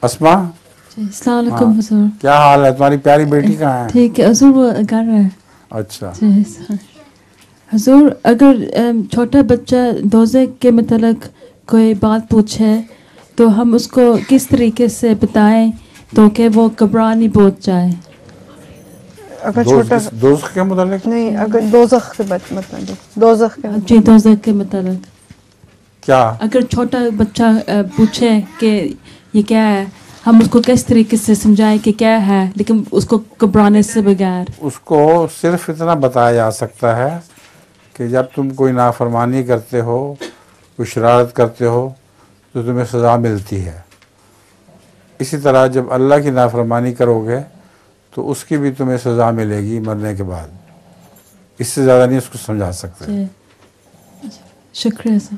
اسما جی السلام علیکم حضور. کیا حال ہے؟ تمہاری پیاری بیٹی کہاں ہے؟ ٹھیک ہے حضور، وہ گھر ہے. اچھا جی حضور، اگر چھوٹا بچہ دوزخ کے متعلق کوئی بات پوچھے تو ہم اس کو کس طریقے سے بتائیں تو کہ وہ گھبرانے پہنچ جائے؟ اگر چھوٹا دوزخ کے متعلق نہیں، اگر دوزخ کے مطلب دوزخ کے جی دوزخ کے متعلق کیا؟ اگر چھوٹا بچہ پوچھے کہ یہ کیا ہے، ہم اس کو کس طریقے سے سمجھائیں کہ کیا ہے، لیکن اس کو گھبرانے سے بغیر. اس کو صرف اتنا بتایا جا سکتا ہے کہ جب تم کوئی نافرمانی کرتے ہو، کوئی شرارت کرتے ہو تو تمہیں سزا ملتی ہے. اسی طرح جب اللہ کی نافرمانی کرو گے تو اس کی بھی تمہیں سزا ملے گی مرنے کے بعد. اس سے زیادہ نہیں اس کو سمجھا سکتے. جی شکریہ سر.